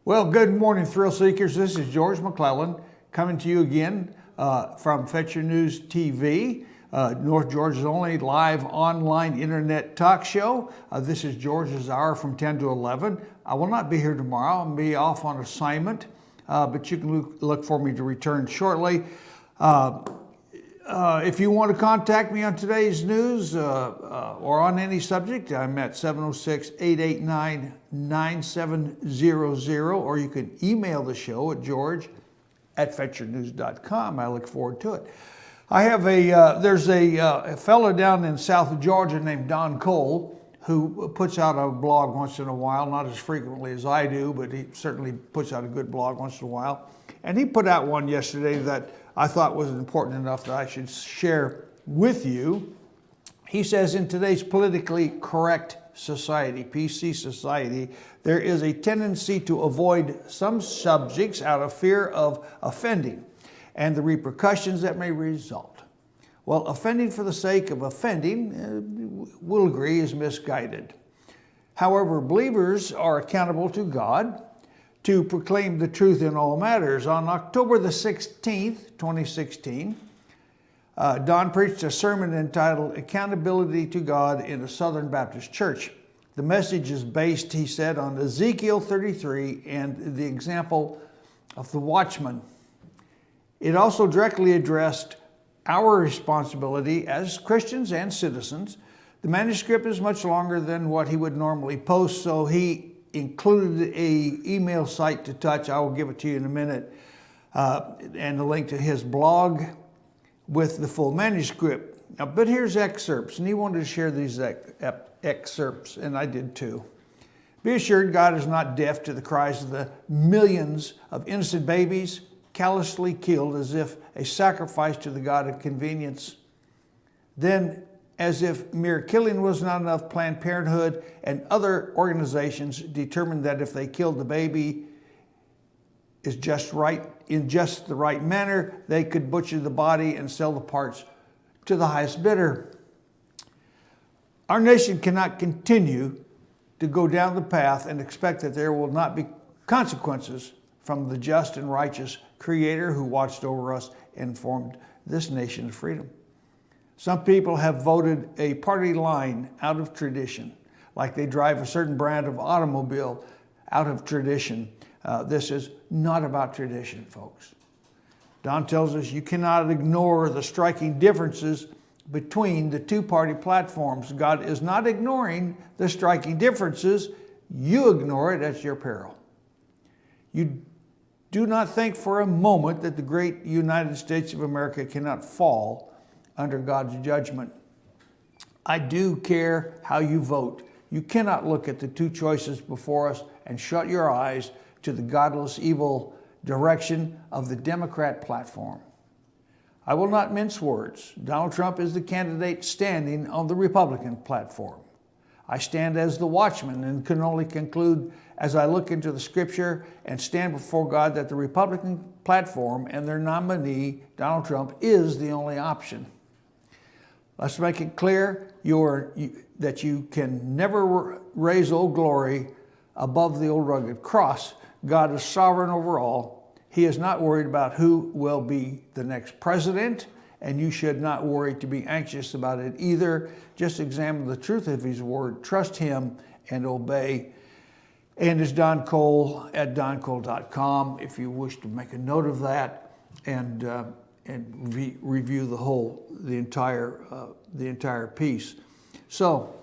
Well, good morning, thrill seekers. This is George McClellan coming to you again from Fetcher News TV, North Georgia's only live online internet talk show. This is George's Hour from 10 to 11. I will not be here tomorrow. I'll be off on assignment, but you can look for me to return shortly. If you want to contact me on today's news or on any subject, I'm at 706-889-9700, or you can email the show at george@fetchernews.com. I look forward to it. I have there's a fellow down in South Georgia named Don Cole who puts out a blog once in a while, not as frequently as I do, but he certainly puts out a good blog once in a while. And he put out one yesterday that I thought was important enough that I should share with you. He says, in today's politically correct society, PC society, there is a tendency to avoid some subjects out of fear of offending and the repercussions that may result. Well, offending for the sake of offending, we'll agree, is misguided. However, believers are accountable to God to proclaim the truth in all matters. On October the 16th, 2016, Don preached a sermon entitled Accountability to God in a Southern Baptist Church. The message is based, he said, on Ezekiel 33 and the example of the watchman. It also directly addressed our responsibility as Christians and citizens. The manuscript is much longer than what he would normally post, so he included an email site to touch. I will give it to you in a minute, and the link to his blog with the full manuscript. Now, but here's excerpts, and he wanted to share these excerpts, and I did too. Be assured God is not deaf to the cries of the millions of innocent babies callously killed as if a sacrifice to the God of convenience. Then, as if mere killing was not enough, Planned Parenthood and other organizations determined that if they killed the baby is just right, in just the right manner, they could butcher the body and sell the parts to the highest bidder. Our nation cannot continue to go down the path and expect that there will not be consequences from the just and righteous Creator who watched over us and formed this nation's freedom. Some people have voted a party line out of tradition, like they drive a certain brand of automobile out of tradition. This is not about tradition, folks. Don tells us you cannot ignore the striking differences between the two-party platforms. God is not ignoring the striking differences. You ignore it at your peril. You do not think for a moment that the great United States of America cannot fall under God's judgment. I do care how you vote. You cannot look at the two choices before us and shut your eyes to the godless, evil direction of the Democrat platform. I will not mince words. Donald Trump is the candidate standing on the Republican platform. I stand as the watchman and can only conclude as I look into the scripture and stand before God that the Republican platform and their nominee, Donald Trump, is the only option. Let's make it clear that you can never raise Old Glory above the old rugged cross. God is sovereign over all. He is not worried about who will be the next president, and you should not worry to be anxious about it either. Just examine the truth of His word, trust Him, and obey. And it's Don Cole at doncole.com if you wish to make a note of that and review the entire piece. So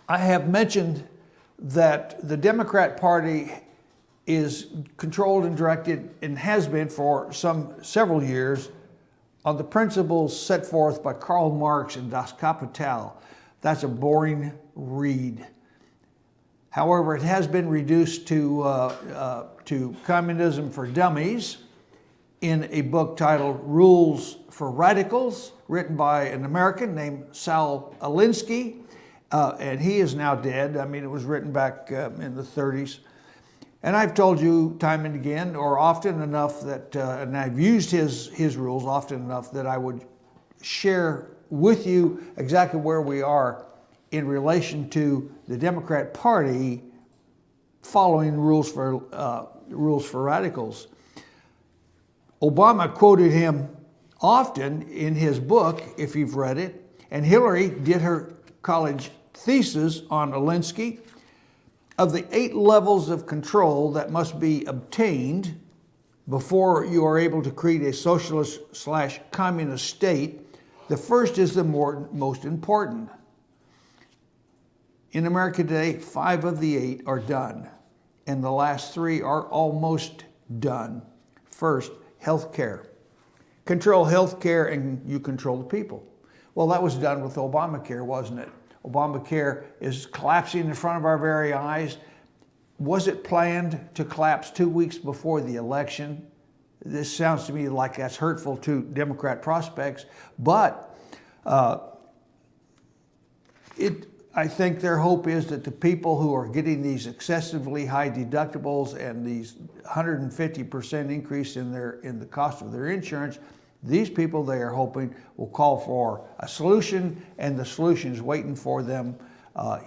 I have mentioned that the Democrat Party is controlled and directed, and has been for several years, on the principles set forth by Karl Marx and Das Kapital. That's a boring read. However, it has been reduced to Communism for Dummies in a book titled Rules for Radicals, written by an American named Saul Alinsky, and he is now dead. I mean, it was written back in the 30s. And I've told you time and again, or often enough that, and I've used his rules often enough that I would share with you exactly where we are in relation to the Democrat Party following rules for radicals. Obama quoted him often in his book, if you've read it, and Hillary did her college thesis on Alinsky. Of the 8 levels of control that must be obtained before you are able to create a socialist/communist state, the first is the most important. In America today, 5 of the 8 are done, and the last 3 are almost done. First, health care. Control health care and you control the people. Well, that was done with Obamacare, wasn't it? Obamacare is collapsing in front of our very eyes. Was it planned to collapse 2 weeks before the election? This sounds to me like that's hurtful to Democrat prospects, but I think their hope is that the people who are getting these excessively high deductibles and these 150% increase in the cost of their insurance, these people, they are hoping, will call for a solution, and the solution is waiting for them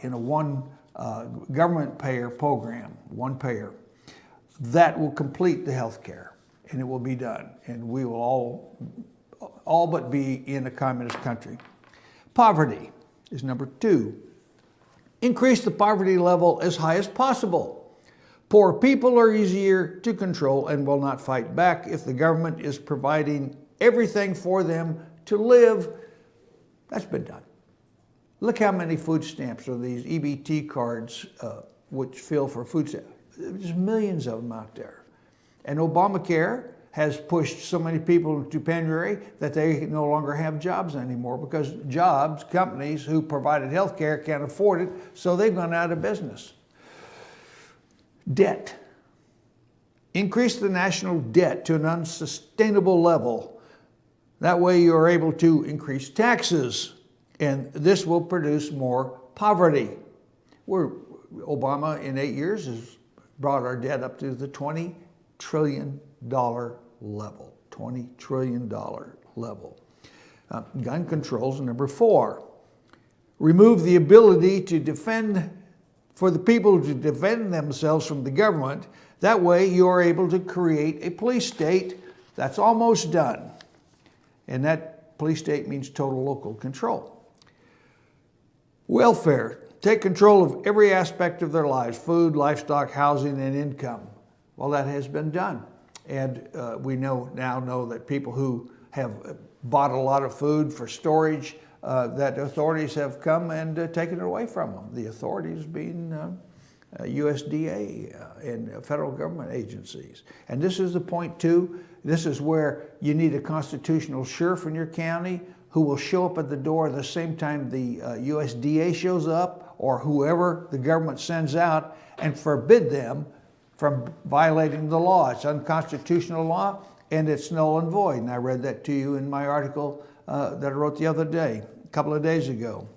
in a one government payer program, one payer. That will complete the health care, and it will be done, and we will all but be in a communist country. Poverty is number 2. Increase the poverty level as high as possible. Poor people are easier to control and will not fight back if the government is providing everything for them to live. That's been done. Look how many food stamps or these EBT cards which fill for food stamps. There's millions of them out there. And Obamacare has pushed so many people into penury that they no longer have jobs anymore because companies who provided health care can't afford it, so they've gone out of business. Debt. Increase the national debt to an unsustainable level. That way you are able to increase taxes, and this will produce more poverty. Obama in 8 years has brought our debt up to the $20 trillion level. $20 trillion level. Gun controls, number 4. Remove the ability for the people to defend themselves from the government. That way you are able to create a police state. That's almost done. And that police state means total local control. Welfare. Take control of every aspect of their lives: food, livestock, housing, and income. Well, that has been done. And we now know that people who have bought a lot of food for storage, that authorities have come and taken it away from them. The authorities being USDA and federal government agencies. And this is the point too. This is where you need a constitutional sheriff in your county who will show up at the door at the same time the USDA shows up, or whoever the government sends out, and forbid them from violating the law. It's unconstitutional law, and it's null and void. And I read that to you in my article that I wrote the other day, a couple of days ago.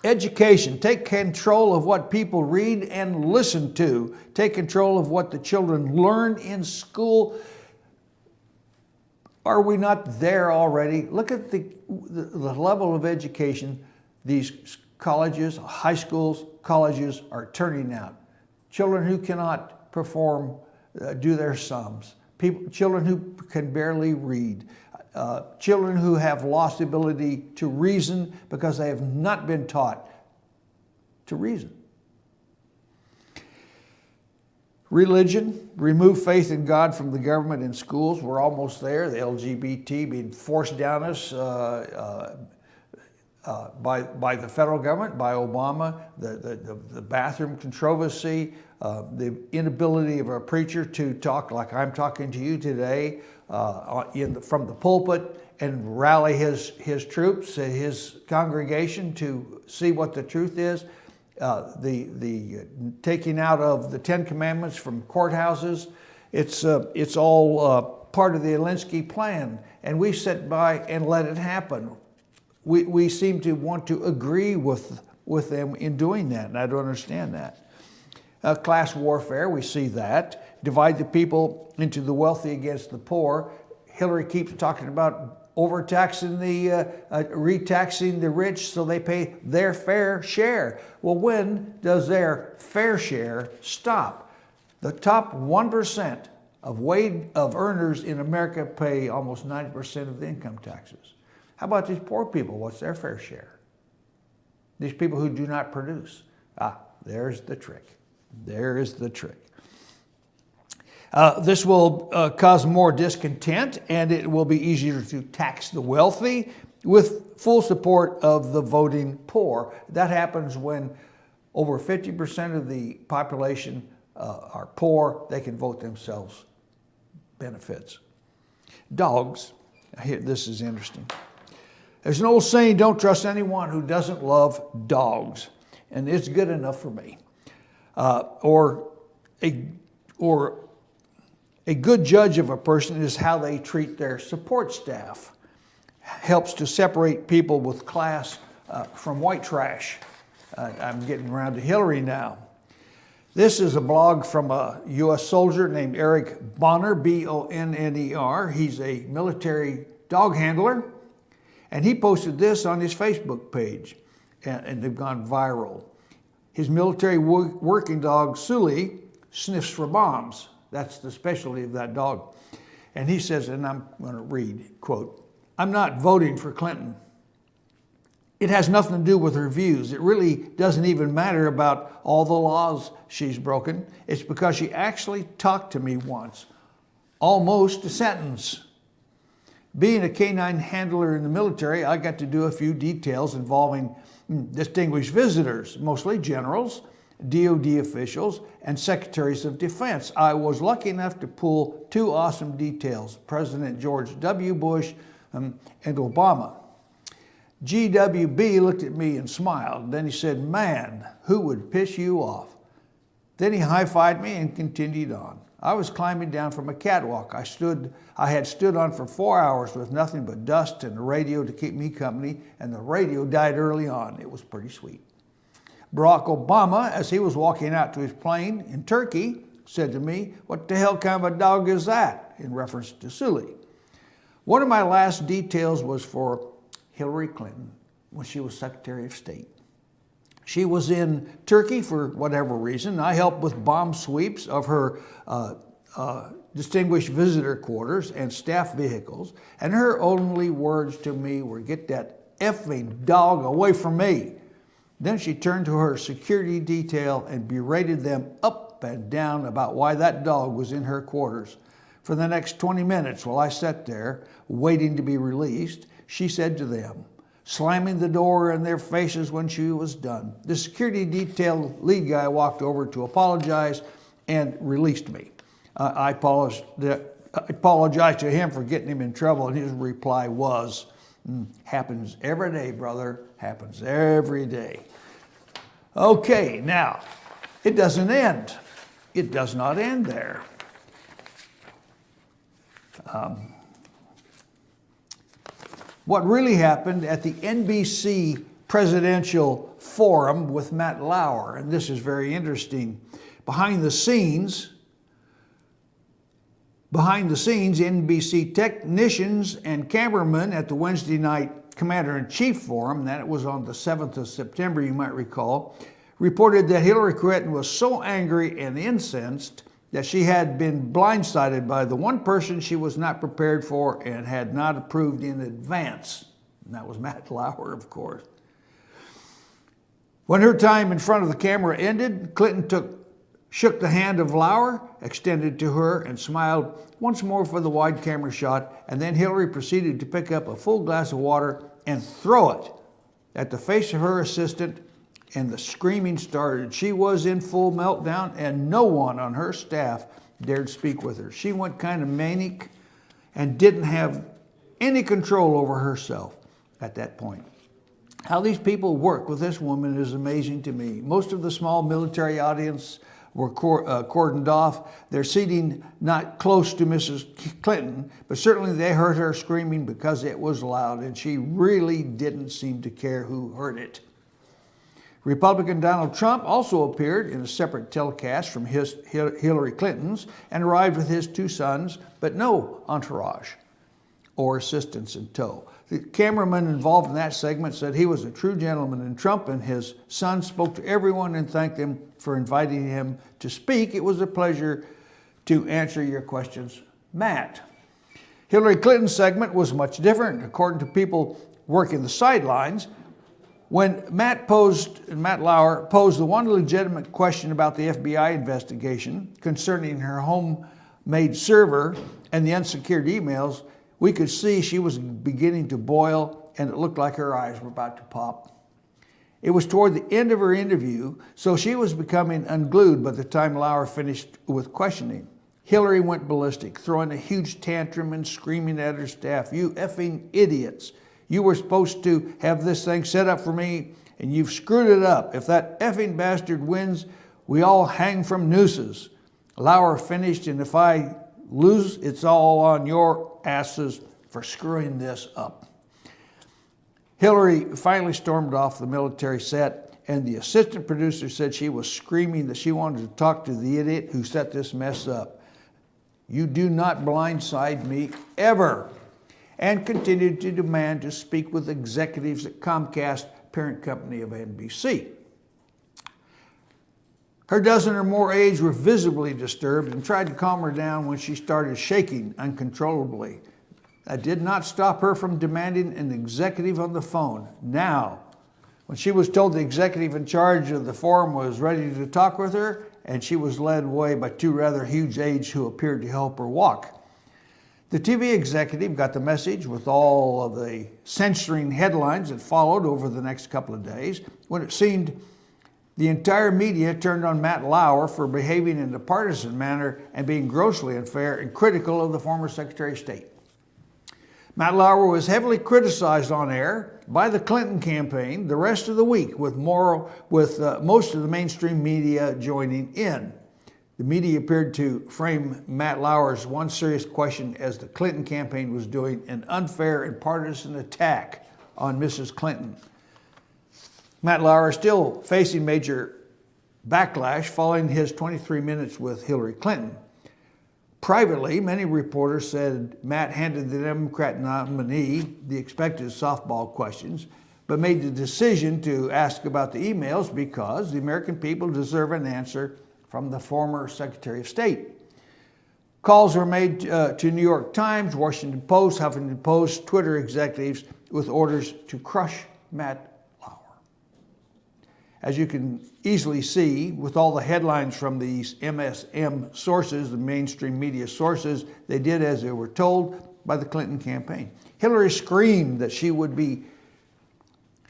Education. Take control of what people read and listen to. Take control of what the children learn in school. Are we not there already? Look at the level of education these colleges, high schools, colleges are turning out. Children who cannot perform, do their sums. Children who can barely read. Children who have lost the ability to reason because they have not been taught to reason. Religion, remove faith in God from the government and schools. We're almost there. The LGBT being forced down us by the federal government, by Obama, the bathroom controversy, the inability of a preacher to talk like I'm talking to you today from the pulpit and rally his troops, his congregation to see what the truth is. The taking out of the 10 Commandments from courthouses, it's all part of the Alinsky plan, and we sit by and let it happen. We seem to want to agree with them in doing that, and I don't understand that. Class warfare, we see that. Divide the people into the wealthy against the poor. Hillary keeps talking about overtaxing retaxing the rich so they pay their fair share. Well, when does their fair share stop? The top 1% of earners in America pay almost 90% of the income taxes. How about these poor people? What's their fair share? These people who do not produce. There's the trick. There is the trick. This will cause more discontent, and it will be easier to tax the wealthy with full support of the voting poor. That happens when over 50% of the population are poor. They can vote themselves benefits. Dogs. This is interesting. There's an old saying, don't trust anyone who doesn't love dogs. And it's good enough for me. Or a good judge of a person is how they treat their support staff. Helps to separate people with class from white trash. I'm getting around to Hillary now. This is a blog from a U.S. soldier named Eric Bonner, B-O-N-N-E-R. He's a military dog handler. And he posted this on his Facebook page, and they've gone viral. His military working dog, Sully, sniffs for bombs. That's the specialty of that dog. And he says, and I'm going to read, quote, "I'm not voting for Clinton. It has nothing to do with her views. It really doesn't even matter about all the laws she's broken. It's because she actually talked to me once. Almost a sentence. Being a canine handler in the military, I got to do a few details involving distinguished visitors, mostly generals, DOD officials, and secretaries of defense. I was lucky enough to pull two awesome details, President George W. Bush and Obama. GWB looked at me and smiled. Then he said, 'Man, who would piss you off?' Then he high-fived me and continued on. I was climbing down from a catwalk. I had stood on for 4 hours with nothing but dust and a radio to keep me company, and the radio died early on. It was pretty sweet. Barack Obama, as he was walking out to his plane in Turkey, said to me, 'What the hell kind of a dog is that?' in reference to Sully. One of my last details was for Hillary Clinton when she was Secretary of State. She was in Turkey for whatever reason. I helped with bomb sweeps of her distinguished visitor quarters and staff vehicles, and her only words to me were, 'Get that effing dog away from me.' Then she turned to her security detail and berated them up and down about why that dog was in her quarters. For the next 20 minutes while I sat there waiting to be released, she said to them, slamming the door in their faces when she was done. The security detail lead guy walked over to apologize and released me. I apologized to him for getting him in trouble, and his reply was, 'Happens every day, brother. Happens every day.'" Okay, now, it doesn't end. It does not end there. What really happened at the NBC presidential forum with Matt Lauer, and this is very interesting. Behind the scenes, NBC technicians and cameramen at the Wednesday night Commander-in-Chief Forum, that was on the 7th of September, you might recall, reported that Hillary Clinton was so angry and incensed that she had been blindsided by the one person she was not prepared for and had not approved in advance. And that was Matt Lauer, of course. When her time in front of the camera ended, Clinton shook the hand of Lauer, extended to her, and smiled once more for the wide camera shot, and then Hillary proceeded to pick up a full glass of water and throw it at the face of her assistant, and the screaming started. She was in full meltdown, and no one on her staff dared speak with her. She went kind of manic and didn't have any control over herself at that point. How these people work with this woman is amazing to me. Most of the small military audience were cordoned off. They're seating not close to Mrs. Clinton, but certainly they heard her screaming because it was loud, and she really didn't seem to care who heard it. Republican Donald Trump also appeared in a separate telecast from Hillary Clinton's and arrived with his two sons, but no entourage. or assistance in tow. The cameraman involved in that segment said he was a true gentleman, and Trump and his son spoke to everyone and thanked them for inviting him to speak. It was a pleasure to answer your questions, Matt. Hillary Clinton's segment was much different, according to people working the sidelines. When Matt Lauer posed the one legitimate question about the FBI investigation concerning her homemade server and the unsecured emails, we could see she was beginning to boil, and it looked like her eyes were about to pop. It was toward the end of her interview, so she was becoming unglued by the time Lauer finished with questioning. Hillary went ballistic, throwing a huge tantrum and screaming at her staff, "You effing idiots. You were supposed to have this thing set up for me, and you've screwed it up. If that effing bastard wins, we all hang from nooses." Lauer finished, "And if I lose, it's all on your asses for screwing this up." Hillary finally stormed off the military set, and the assistant producer said she was screaming that she wanted to talk to the idiot who set this mess up. "You do not blindside me ever," and continued to demand to speak with executives at Comcast, parent company of NBC. Her dozen or more aides were visibly disturbed and tried to calm her down when she started shaking uncontrollably. That did not stop her from demanding an executive on the phone now. When she was told the executive in charge of the forum was ready to talk with her, and she was led away by two rather huge aides who appeared to help her walk. The TV executive got the message with all of the censoring headlines that followed over the next couple of days, when it seemed the entire media turned on Matt Lauer for behaving in a partisan manner and being grossly unfair and critical of the former Secretary of State. Matt Lauer was heavily criticized on air by the Clinton campaign the rest of the week, with most of the mainstream media joining in. The media appeared to frame Matt Lauer's one serious question as the Clinton campaign was doing an unfair and partisan attack on Mrs. Clinton. Matt Lauer is still facing major backlash following his 23 minutes with Hillary Clinton. Privately, many reporters said Matt handed the Democrat nominee the expected softball questions, but made the decision to ask about the emails because the American people deserve an answer from the former Secretary of State. Calls were made to New York Times, Washington Post, Huffington Post, Twitter executives with orders to crush Matt Lauer. As you can easily see, with all the headlines from these MSM sources, the mainstream media sources, they did as they were told by the Clinton campaign. Hillary screamed that she would be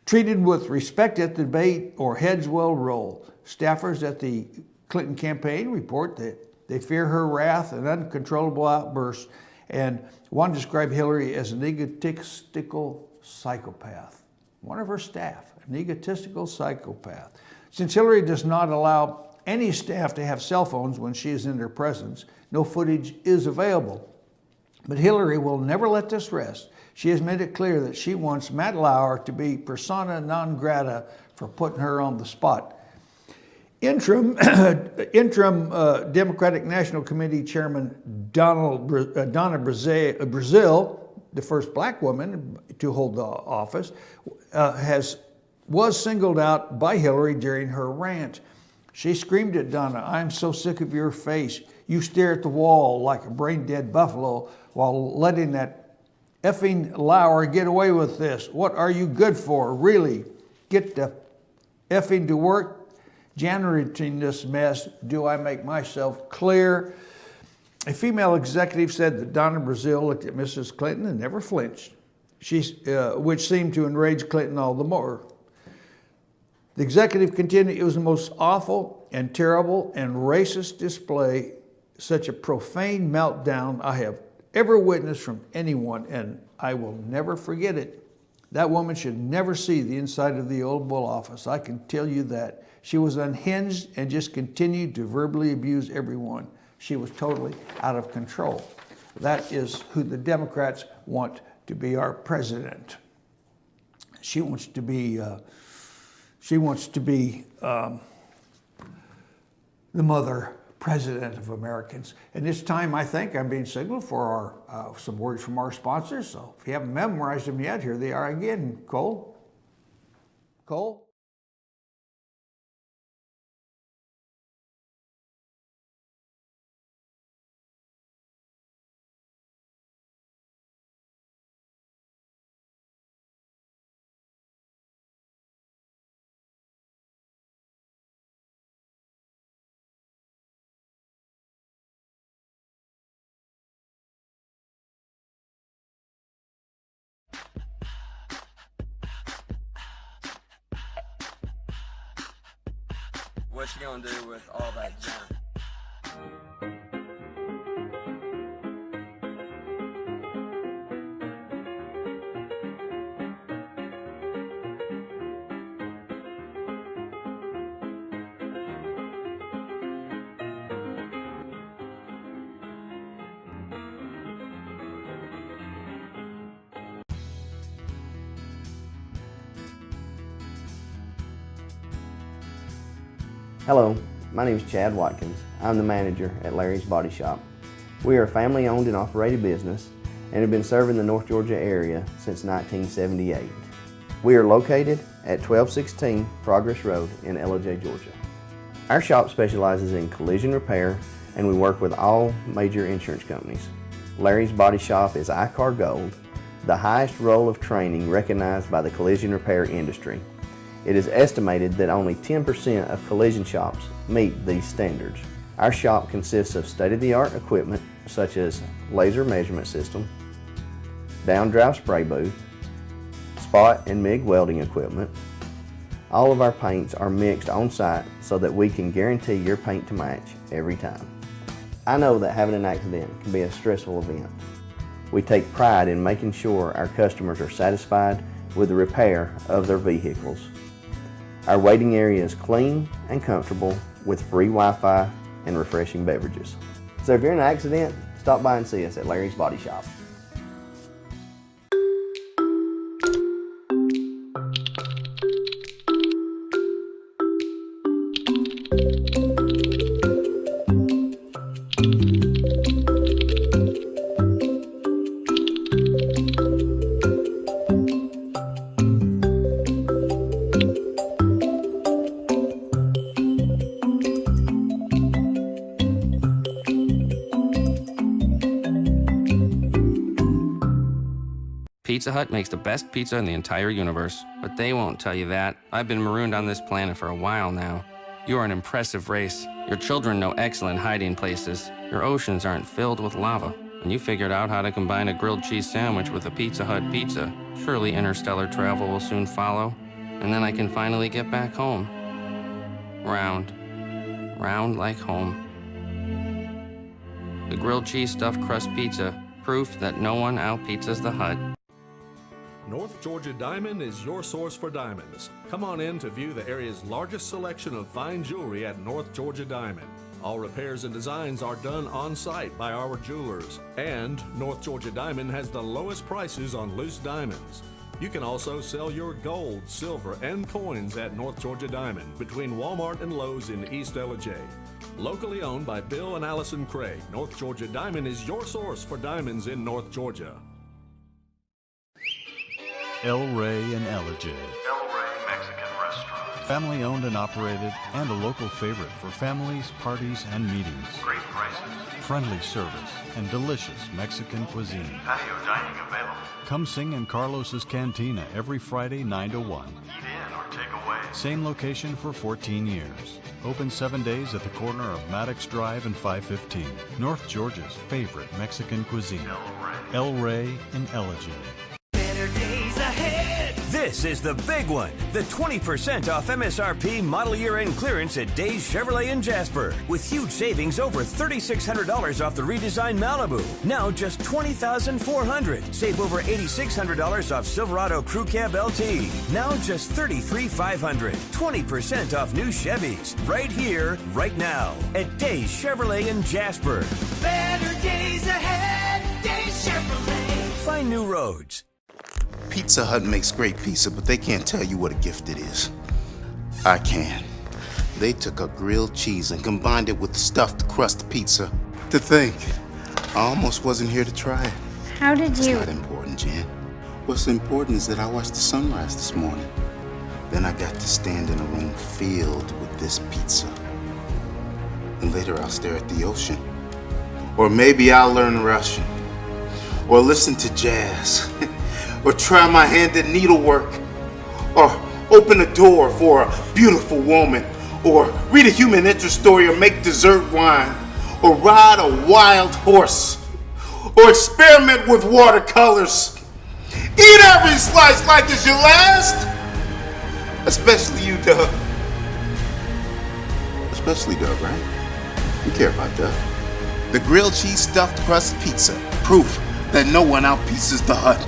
treated with respect at the debate or heads will roll. Staffers at the Clinton campaign report that they fear her wrath and uncontrollable outbursts, and one described Hillary as an egotistical psychopath. One of her staff, an egotistical psychopath. Since Hillary does not allow any staff to have cell phones when she is in their presence, no footage is available. But Hillary will never let this rest. She has made it clear that she wants Matt Lauer to be persona non grata for putting her on the spot. Interim Democratic National Committee Chairman Donna Brazile, the first black woman to hold the office, was singled out by Hillary during her rant. She screamed at Donna, "I'm so sick of your face. You stare at the wall like a brain-dead buffalo while letting that effing Lauer get away with this. What are you good for? Really? Get the effing to work. Generating this mess. Do I make myself clear?" A female executive said that Donna Brazile looked at Mrs. Clinton and never flinched, which seemed to enrage Clinton all the more. The executive continued, "It was the most awful and terrible and racist display, such a profane meltdown I have ever witnessed from anyone, and I will never forget it. That woman should never see the inside of the Oval Office. I can tell you that. She was unhinged and just continued to verbally abuse everyone. She was totally out of control." That is who the Democrats want to be our president. She wants to be the mother president of Americans. And this time, I think I'm being signaled for some words from our sponsors. So if you haven't memorized them yet, here they are again. Cole? Cole? What you gonna do with all that junk? Hello, my name is Chad Watkins. I'm the manager at Larry's Body Shop. We are a family-owned and operated business and have been serving the North Georgia area since 1978. We are located at 1216 Progress Road in Ellijay, Georgia. Our shop specializes in collision repair and we work with all major insurance companies. Larry's Body Shop is ICAR Gold, the highest role of training recognized by the collision repair industry. It is estimated that only 10% of collision shops meet these standards. Our shop consists of state-of-the-art equipment such as laser measurement system, down-drive spray booth, spot and MIG welding equipment. All of our paints are mixed on-site so that we can guarantee your paint to match every time. I know that having an accident can be a stressful event. We take pride in making sure our customers are satisfied with the repair of their vehicles. Our waiting area is clean and comfortable with free Wi-Fi and refreshing beverages. So if you're in an accident, stop by and see us at Larry's Body Shop. Pizza Hut makes the best pizza in the entire universe, but they won't tell you that. I've been marooned on this planet for a while now. You are an impressive race. Your children know excellent hiding places. Your oceans aren't filled with lava. And you figured out how to combine a grilled cheese sandwich with a Pizza Hut pizza. Surely interstellar travel will soon follow, and then I can finally get back home. Round. Round like home. The grilled cheese stuffed crust pizza, proof that no one out-pizzas the Hut. North Georgia Diamond is your source for diamonds. Come on in to view the area's largest selection of fine jewelry at North Georgia Diamond. All repairs and designs are done on site by our jewelers. And North Georgia Diamond has the lowest prices on loose diamonds. You can also sell your gold, silver, and coins at North Georgia Diamond between Walmart and Lowe's in East Ellijay. Locally owned by Bill and Allison Craig, North Georgia Diamond is your source for diamonds in North Georgia. El Rey in Ellijay. El Rey Mexican Restaurant. Family owned and operated and a local favorite for families, parties, and meetings. Great prices. Friendly service and delicious Mexican cuisine. Patio dining available. Come sing in Carlos's Cantina every Friday 9 to 1. Eat in or take away. Same location for 14 years. Open 7 days at the corner of Maddox Drive and 515. North Georgia's favorite Mexican cuisine. El Rey in Ellijay. This is the big one, the 20% off MSRP model year-end clearance at Days Chevrolet in Jasper, with huge savings over $3,600 off the redesigned Malibu. Now just $20,400. Save over $8,600 off Silverado Crew Cab LT. Now just $33,500. 20% off new Chevys. Right here, right now, at Days Chevrolet in Jasper. Better days ahead, Days Chevrolet. Find new roads. Pizza Hut makes great pizza, but they can't tell you what a gift it is. I can. They took a grilled cheese and combined it with stuffed crust pizza. To think, I almost wasn't here to try it. How did It's you? not important, Jan. What's important is that I watched the sunrise this morning. Then I got to stand in a room filled with this pizza. And later I'll stare at the ocean. Or maybe I'll learn Russian. Or listen to jazz. Or try my hand at needlework. Or open a door for a beautiful woman. Or read a human interest story or make dessert wine. Or ride a wild horse. Or experiment with watercolors. Eat every slice like it's your last. Especially you, Doug. Especially Doug, right? You care about Doug. The grilled cheese stuffed crust pizza. Proof that no one outpieces the hut.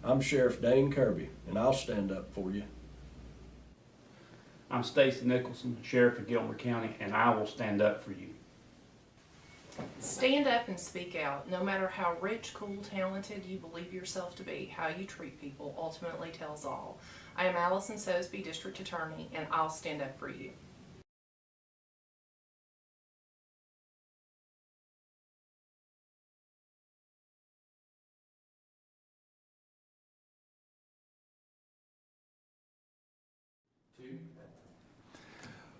I'm Sheriff Dane Kirby, and I'll stand up for you. I'm Stacy Nicholson, Sheriff of Gilmer County, and I will stand up for you. Stand up and speak out. No matter how rich, cool, talented you believe yourself to be, how you treat people ultimately tells all. I am Allison Sosby, District Attorney, and I'll stand up for you.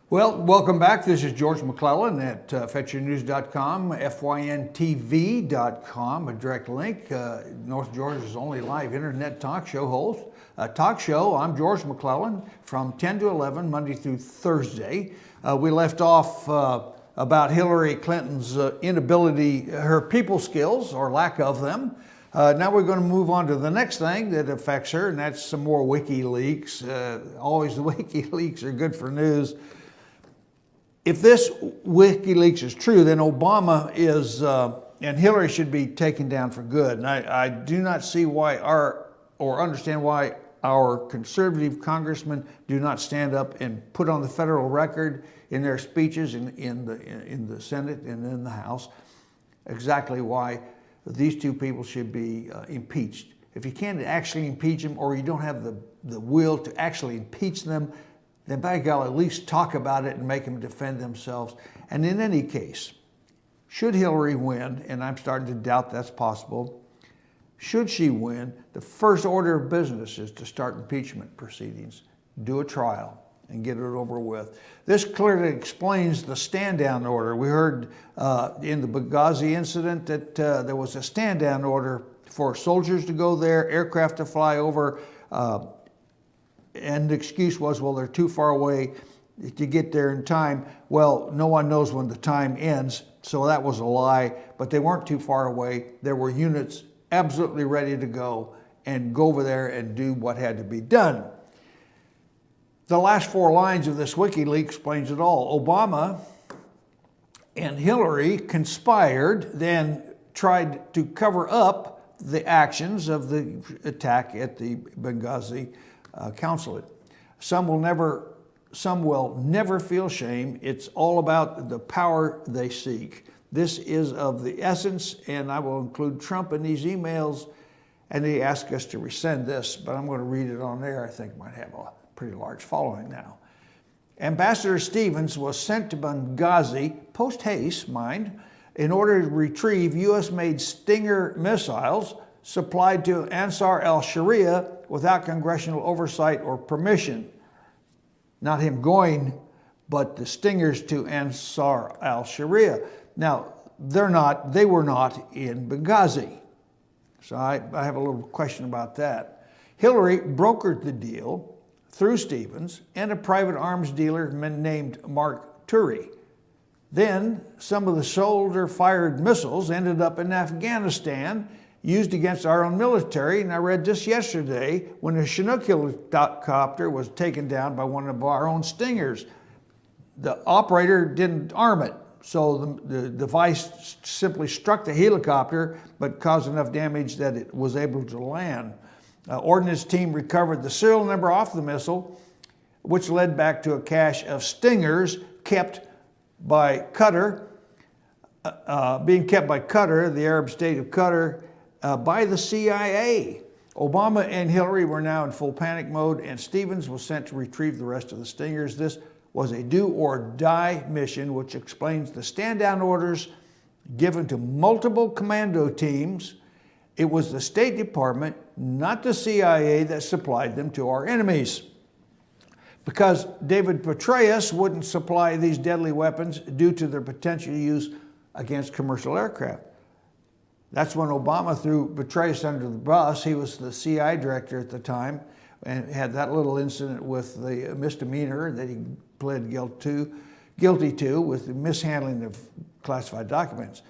Well, welcome back. This is George McClellan at FetchYourNews.com, FYNTV.com, a direct link. North Georgia's only live internet talk show host. Talk show, I'm George McClellan from 10 to 11, Monday through Thursday. We left off about Hillary Clinton's inability, her people skills, or lack of them. Now we're going to move on to the next thing that affects her, and that's some more WikiLeaks. Always the WikiLeaks are good for news. If this WikiLeaks is true, then Obama is, and Hillary should be taken down for good. And I do not see why or understand why our conservative congressmen do not stand up and put on the federal record in their speeches in the Senate and in the House exactly why these two people should be impeached. If you can't actually impeach them, or you don't have the will to actually impeach them, then by God, at least talk about it and make them defend themselves. And in any case, should Hillary win, and I'm starting to doubt that's possible, should she win, the first order of business is to start impeachment proceedings, do a trial, and get it over with. This clearly explains the stand-down order. We heard in the Benghazi incident that there was a stand-down order for soldiers to go there, aircraft to fly over, and the excuse was, well, they're too far away to get there in time. Well, no one knows when the time ends, so that was a lie, but they weren't too far away. There were units absolutely ready to go and go over there and do what had to be done. The last 4 lines of this WikiLeaks explains it all. Obama and Hillary conspired, then tried to cover up the actions of the attack at the Benghazi consulate. Some will never feel shame. It's all about the power they seek. This is of the essence, and I will include Trump in these emails, and they ask us to resend this, but I'm going to read it on there. I think it might have a pretty large following now. Ambassador Stevens was sent to Benghazi, post haste, mind, in order to retrieve U.S.-made Stinger missiles supplied to Ansar al-Sharia without congressional oversight or permission. Not him going, but the Stingers to Ansar al-Sharia. Now, they were not in Benghazi. So I have a little question about that. Hillary brokered the deal through Stevens and a private arms dealer named Mark Turi. Then some of the soldier-fired missiles ended up in Afghanistan, used against our own military, and I read this yesterday when a Chinook helicopter was taken down by one of our own Stingers. The operator didn't arm it, so the device simply struck the helicopter but caused enough damage that it was able to land. Ordnance team recovered the serial number off the missile, which led back to a cache of Stingers kept by Qatar, the Arab state of Qatar, by the CIA. Obama and Hillary were now in full panic mode, and Stevens was sent to retrieve the rest of the Stingers. This was a do or die mission, which explains the stand down orders given to multiple commando teams. It was the State Department, not the CIA, that supplied them to our enemies. Because David Petraeus wouldn't supply these deadly weapons due to their potential use against commercial aircraft. That's when Obama threw Petraeus under the bus. He was the CIA director at the time and had that little incident with the misdemeanor that he pled guilty to with the mishandling of classified documents.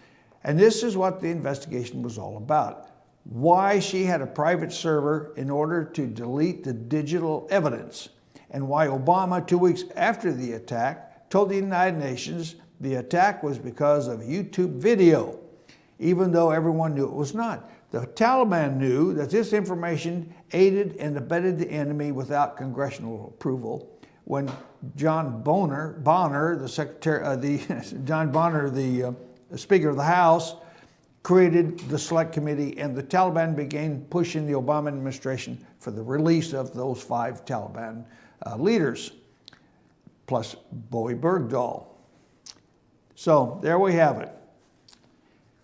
And this is what the investigation was all about. Why she had a private server in order to delete the digital evidence, and why Obama, 2 weeks after the attack, told the United Nations the attack was because of YouTube video, even though everyone knew it was not. The Taliban knew that this information aided and abetted the enemy without congressional approval. When John Bonner, the Speaker of the House, created the Select Committee, and the Taliban began pushing the Obama administration for the release of those 5 Taliban leaders, plus Bowie Bergdahl. So there we have it.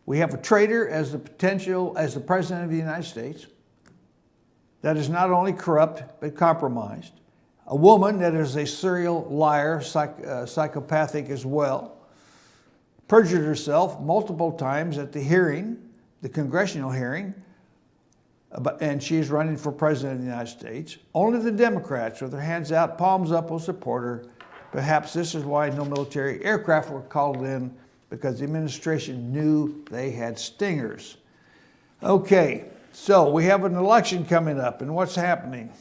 We have a traitor as the President of the United States that is not only corrupt but compromised, a woman that is a serial liar, psychopathic as well, perjured herself multiple times at the hearing, the congressional hearing, and she is running for President of the United States. Only the Democrats, with their hands out, palms up, will support her. Perhaps this is why no military aircraft were called in, because the administration knew they had stingers. Okay, so we have an election coming up, and what's happening?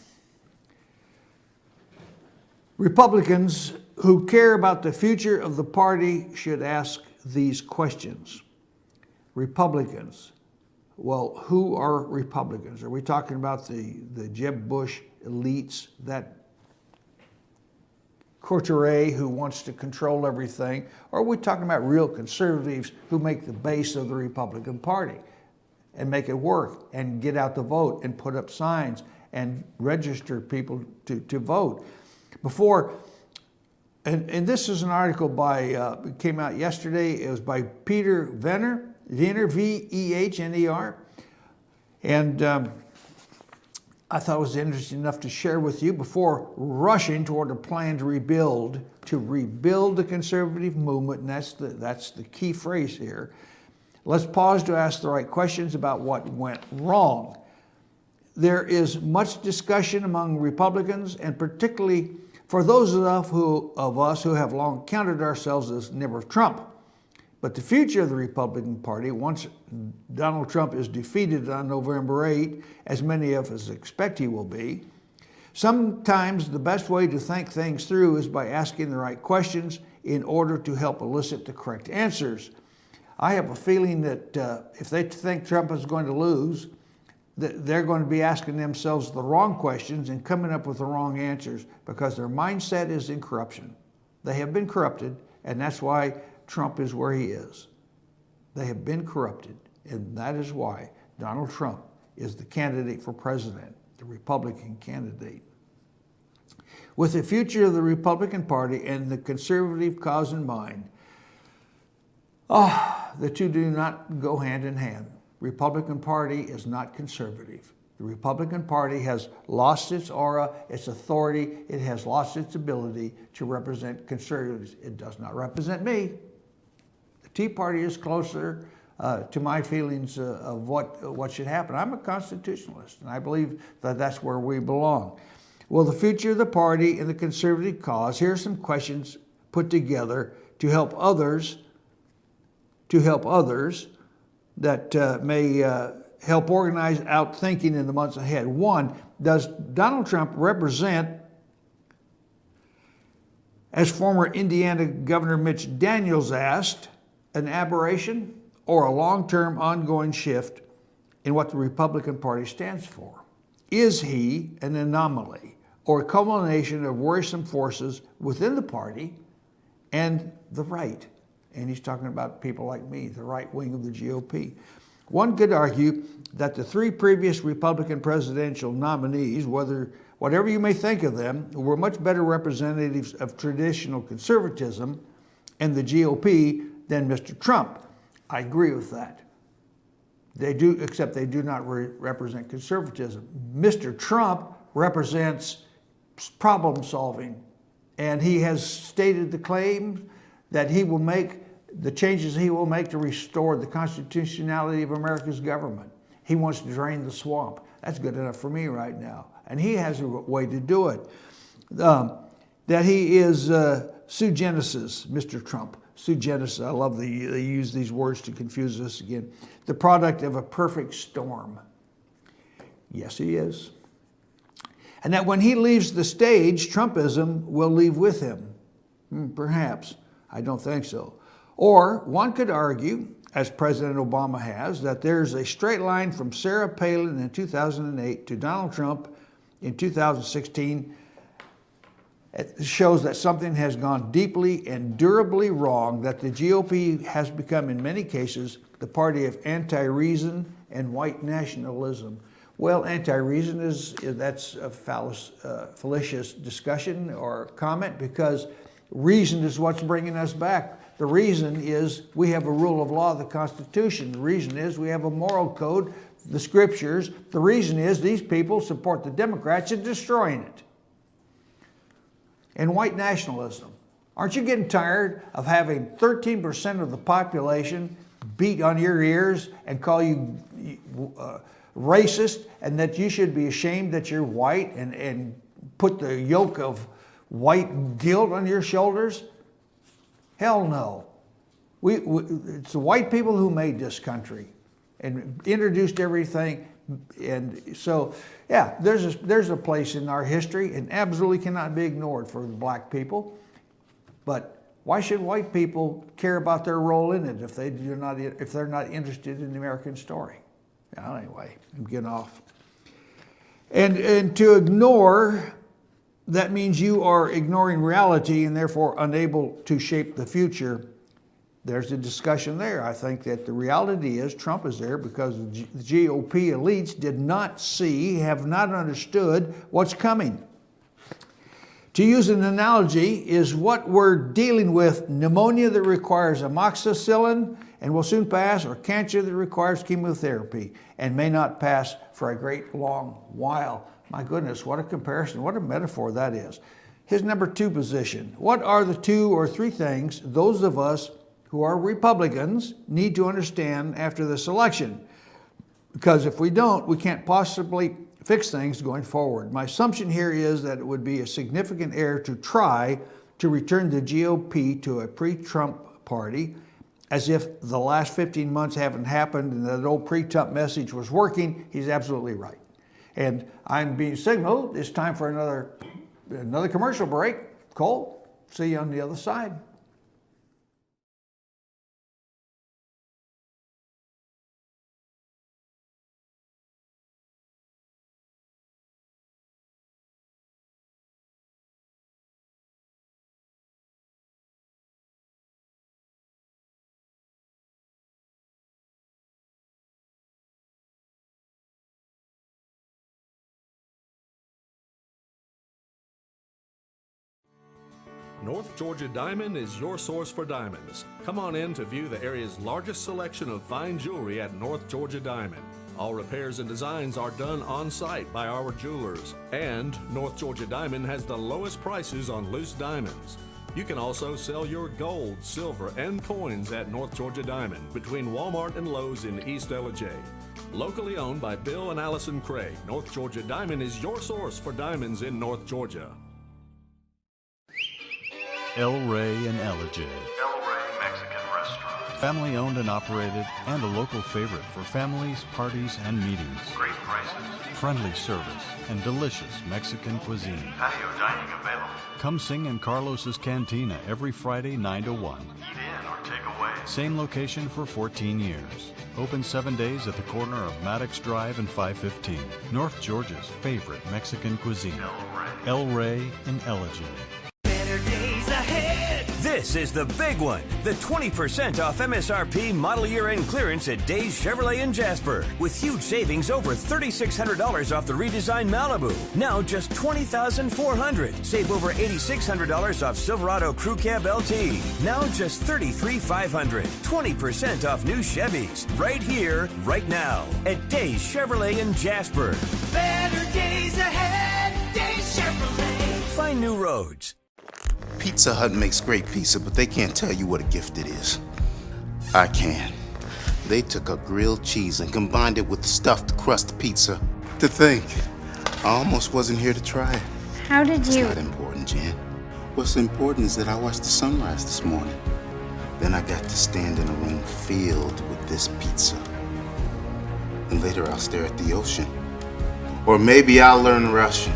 Republicans who care about the future of the party should ask these questions. Republicans, well, who are Republicans? Are we talking about the Jeb Bush elites, that coterie who wants to control everything? Or are we talking about real conservatives who make the base of the Republican Party and make it work and get out the vote and put up signs and register people to vote? And this is an article it came out yesterday. It was by Peter Vehner, Vehner. And I thought it was interesting enough to share with you before rushing toward a plan to rebuild the conservative movement, and that's the key phrase here. Let's pause to ask the right questions about what went wrong. There is much discussion among Republicans, and particularly for those of us who have long counted ourselves as never Trump. But the future of the Republican Party, once Donald Trump is defeated on November 8, as many of us expect he will be, sometimes the best way to think things through is by asking the right questions in order to help elicit the correct answers. I have a feeling that if they think Trump is going to lose, that they're going to be asking themselves the wrong questions and coming up with the wrong answers, because their mindset is in corruption. They have been corrupted, and that's why Trump is where he is. They have been corrupted, and that is why Donald Trump is the candidate for president, the Republican candidate. With the future of the Republican Party and the conservative cause in mind, the two do not go hand in hand. Republican Party is not conservative. The Republican Party has lost its aura, its authority. It has lost its ability to represent conservatives. It does not represent me. The Tea Party is closer to my feelings of what should happen. I'm a constitutionalist, and I believe that that's where we belong. Well, the future of the party and the conservative cause, here are some questions put together to help others that may help organize out thinking in the months ahead. One, does Donald Trump represent, as former Indiana Governor Mitch Daniels asked, an aberration or a long-term ongoing shift in what the Republican Party stands for? Is he an anomaly or a culmination of worrisome forces within the party and the right? And he's talking about people like me, the right wing of the GOP. One could argue that the three previous Republican presidential nominees, whatever you may think of them, were much better representatives of traditional conservatism and the GOP than Mr. Trump. I agree with that. They do, except they do not represent conservatism. Mr. Trump represents problem solving, and he has stated the claim that he will make the changes he will make to restore the constitutionality of America's government. He wants to drain the swamp. That's good enough for me right now. And he has a way to do it. That he is sui generis, Mr. Trump. Sui generis, I love they use these words to confuse us again. The product of a perfect storm. Yes, he is. And that when he leaves the stage, Trumpism will leave with him. Perhaps. I don't think so. Or one could argue, as President Obama has, that there's a straight line from Sarah Palin in 2008 to Donald Trump in 2016. It shows that something has gone deeply and durably wrong, that the GOP has become, in many cases, the party of anti-reason and white nationalism. Well, anti-reason that's a fallacious discussion or comment, because reason is what's bringing us back. The reason is we have a rule of law, the Constitution. The reason is we have a moral code, the Scriptures. The reason is these people support the Democrats in destroying it. And white nationalism. Aren't you getting tired of having 13% of the population beat on your ears and call you racist, and that you should be ashamed that you're white and put the yoke of white guilt on your shoulders? Hell no. It's the white people who made this country and introduced everything. And so, yeah, there's a place in our history and absolutely cannot be ignored for the black people. But why should white people care about their role in it if they're not interested in the American story? Anyway, I'm getting off. And to ignore, that means you are ignoring reality and therefore unable to shape the future. There's a discussion there. I think that the reality is Trump is there because the GOP elites did not see, have not understood what's coming. To use an analogy, is what we're dealing with pneumonia that requires amoxicillin and will soon pass, or cancer that requires chemotherapy and may not pass for a great long while? My goodness, what a comparison, what a metaphor that is. His number 2 position. What are the 2 or 3 things those of us who are Republicans need to understand after this election? Because if we don't, we can't possibly fix things going forward. My assumption here is that it would be a significant error to try to return the GOP to a pre-Trump party, as if the last 15 months haven't happened and that old pre-Trump message was working. He's absolutely right. And I'm being signaled it's time for another commercial break. Cole, see you on the other side. North Georgia Diamond is your source for diamonds. Come on in to view the area's largest selection of fine jewelry at North Georgia Diamond. All repairs and designs are done on site by our jewelers. And North Georgia Diamond has the lowest prices on loose diamonds. You can also sell your gold, silver, and coins at North Georgia Diamond between Walmart and Lowe's in East Ellijay. Locally owned by Bill and Allison Craig, North Georgia Diamond is your source for diamonds in North Georgia. El Rey in Ellijay. El Rey Mexican Restaurant. Family owned and operated, and a local favorite for families, parties, and meetings. Great prices. Friendly service and delicious Mexican cuisine. Patio dining available. Come sing in Carlos's Cantina every Friday 9 to 1. Eat in or take away. Same location for 14 years. Open 7 days at the corner of Maddox Drive and 515. North Georgia's favorite Mexican cuisine. El Rey. El Rey in Ellijay. This This is the big one, the 20% off MSRP model year-end clearance at Days Chevrolet in Jasper, with huge savings over $3,600 off the redesigned Malibu. Now just $20,400. Save over $8,600 off Silverado Crew Cab LT. Now just $33,500. 20% off new Chevys. Right here, right now, at Days Chevrolet in Jasper. Better days ahead, Days Chevrolet. Find new roads. Pizza Hut makes great pizza, but they can't tell you what a gift it is. I can. They took a grilled cheese and combined it with stuffed crust pizza. To think, I almost wasn't here to try it. How did you? It's not important, Jan. What's important is that I watched the sunrise this morning. Then I got to stand in a room filled with this pizza. And later I'll stare at the ocean. Or maybe I'll learn Russian.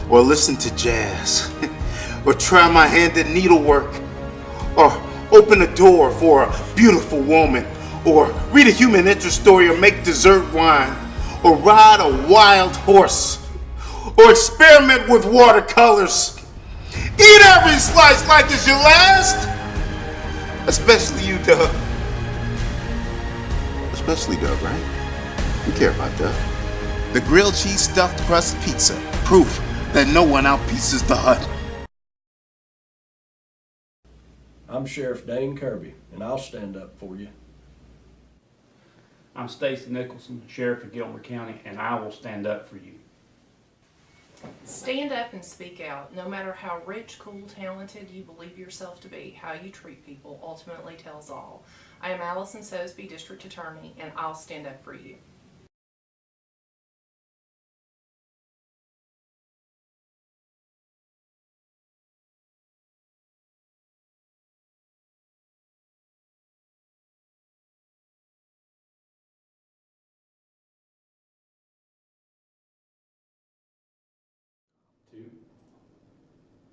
Or listen to jazz. Or try my hand at needlework. Or open a door for a beautiful woman. Or read a human interest story or make dessert wine. Or ride a wild horse. Or experiment with watercolors. Eat every slice like it's your last. Especially you, Doug. Especially Doug, right? You care about Doug. The grilled cheese stuffed crust pizza. Proof that no one outpieces the Hut. I'm Sheriff Dane Kirby, and I'll stand up for you. I'm Stacy Nicholson, Sheriff of Gilmer County, and I will stand up for you. Stand up and speak out. No matter how rich, cool, talented you believe yourself to be, how you treat people ultimately tells all. I am Allison Sosby, District Attorney, and I'll stand up for you.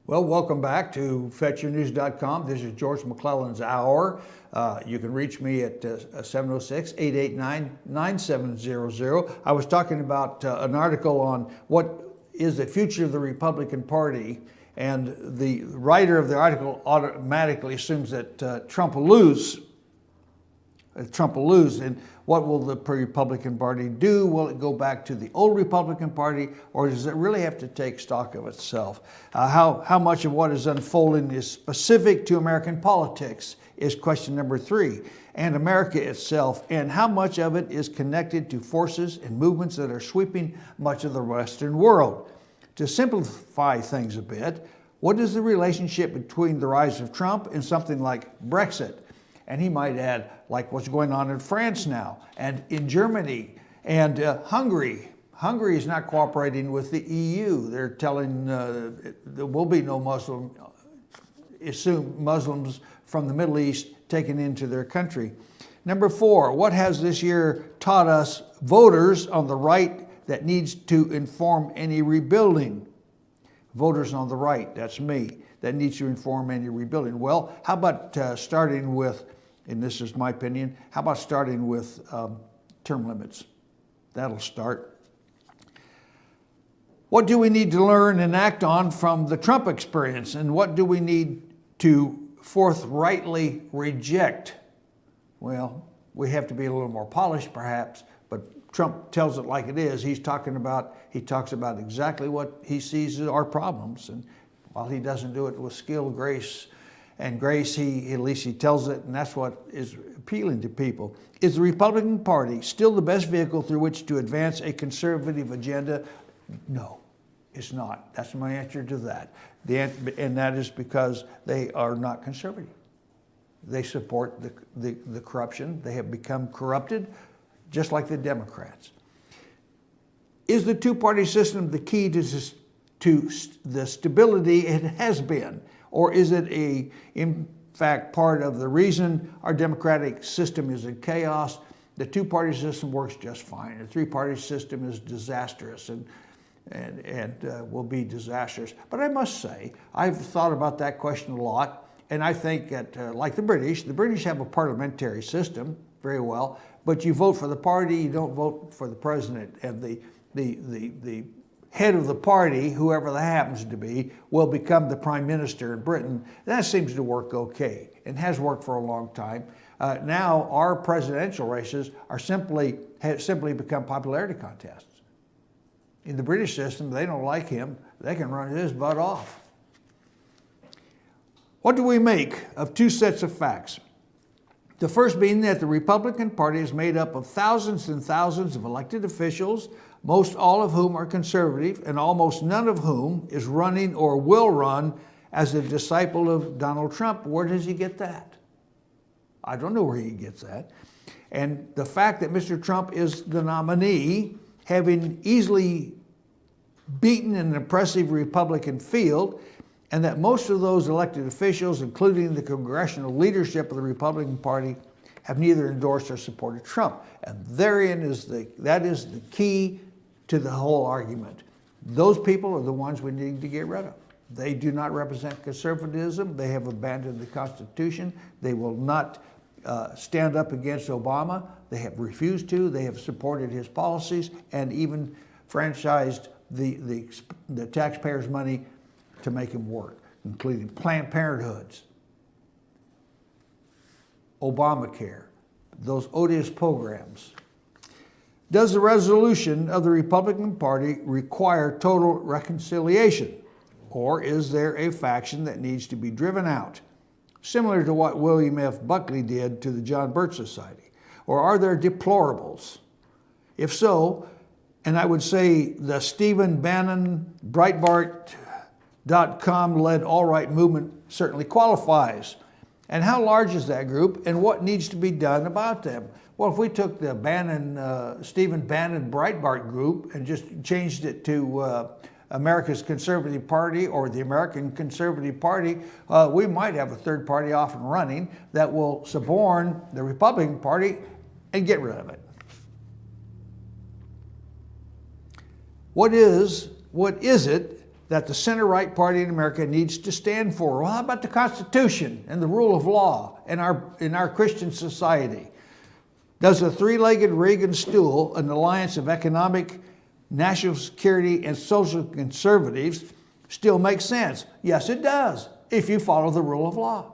Well, welcome back to FetchYourNews.com. This is George McClellan's Hour. You can reach me at 706-889-9700. I was talking about an article on what is the future of the Republican Party, and the writer of the article automatically assumes that Trump will lose. And what will the Republican Party do? Will it go back to the old Republican Party, or does it really have to take stock of itself? How much of what is unfolding is specific to American politics is question number 3, and America itself, and how much of it is connected to forces and movements that are sweeping much of the Western world. To simplify things a bit, what is the relationship between the rise of Trump and something like Brexit? And he might add, like what's going on in France now, and in Germany, and Hungary. Hungary is not cooperating with the EU. They're telling there will be no Muslims from the Middle East taken into their country. Number 4, what has this year taught us voters on the right that needs to inform any rebuilding? Voters on the right, that's me, that needs to inform any rebuilding. Well, how about starting with, and this is my opinion, how about starting with term limits? That'll start. What do we need to learn and act on from the Trump experience? And what do we need to forthrightly reject? Well, we have to be a little more polished perhaps, but Trump tells it like it is. He talks about exactly what he sees as our problems. And while he doesn't do it with skill, grace, at least he tells it, and that's what is appealing to people. Is the Republican Party still the best vehicle through which to advance a conservative agenda? No, it's not. That's my answer to that. And that is because they are not conservative. They support the corruption. They have become corrupted, just like the Democrats. Is the two-party system the key to the stability it has been? Or is it in fact part of the reason our democratic system is in chaos? The two-party system works just fine. The three-party system is disastrous and will be disastrous. But I must say, I've thought about that question a lot, and I think that, like the British have a parliamentary system, very well, but you vote for the party, you don't vote for the president, and the head of the party, whoever that happens to be, will become the prime minister in Britain. That seems to work okay and has worked for a long time. Now our presidential races are simply become popularity contests. In the British system, they don't like him. They can run his butt off. What do we make of two sets of facts? The first being that the Republican Party is made up of thousands and thousands of elected officials, most all of whom are conservative, and almost none of whom is running or will run as a disciple of Donald Trump. Where does he get that? I don't know where he gets that. And the fact that Mr. Trump is the nominee, having easily beaten an impressive Republican field, and that most of those elected officials, including the congressional leadership of the Republican Party, have neither endorsed or supported Trump. And that is the key to the whole argument. Those people are the ones we need to get rid of. They do not represent conservatism. They have abandoned the Constitution. They will not stand up against Obama. They have refused to. They have supported his policies and even franchised the taxpayers' money to make him work, including Planned Parenthoods, Obamacare, those odious programs. Does the resolution of the Republican Party require total reconciliation, or is there a faction that needs to be driven out, similar to what William F. Buckley did to the John Birch Society? Or are there deplorables? If so, and I would say the Stephen Bannon, Breitbart.com led alt-right movement certainly qualifies. And how large is that group, and what needs to be done about them? Well, if we took the Stephen Bannon Breitbart group and just changed it to America's Conservative Party or the American Conservative Party, we might have a third party off and running that will suborn the Republican Party and get rid of it. What is it that the center-right party in America needs to stand for? Well, how about the Constitution and the rule of law in our Christian society? Does a three-legged Reagan stool, an alliance of economic, national security, and social conservatives, still make sense? Yes, it does, if you follow the rule of law.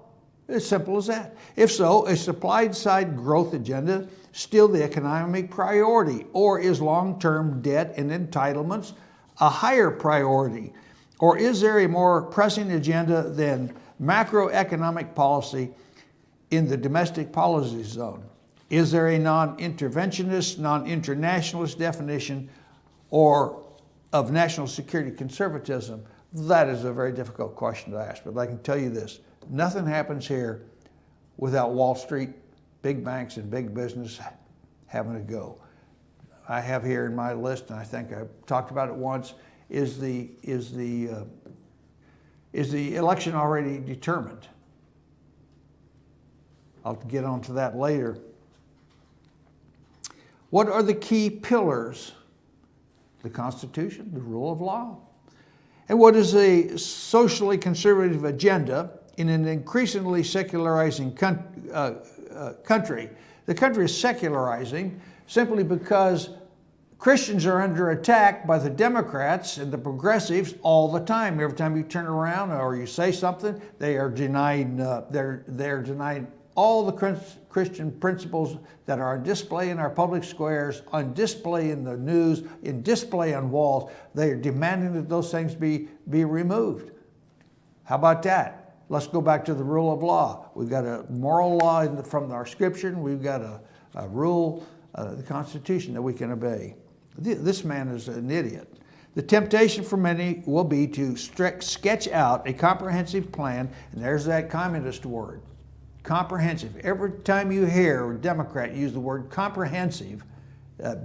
As simple as that. If so, is supply-side growth agenda still the economic priority, or is long-term debt and entitlements a higher priority? Or is there a more pressing agenda than macroeconomic policy in the domestic policy zone? Is there a non-interventionist, non-internationalist definition or of national security conservatism? That is a very difficult question to ask, but I can tell you this. Nothing happens here without Wall Street, big banks, and big business having a go. I have here in my list, and I think I've talked about it once, is the election already determined? I'll get onto that later. What are the key pillars? The Constitution, the rule of law. And what is a socially conservative agenda in an increasingly secularizing country? The country is secularizing simply because Christians are under attack by the Democrats and the progressives all the time. Every time you turn around or you say something, they are denying. They're denying all the Christian principles that are on display in our public squares, on display in the news, in display on walls. They are demanding that those things be removed. How about that? Let's go back to the rule of law. We've got a moral law from our scripture, and we've got a rule, the Constitution, that we can obey. This man is an idiot. The temptation for many will be to sketch out a comprehensive plan, and there's that communist word, comprehensive. Every time you hear a Democrat use the word comprehensive,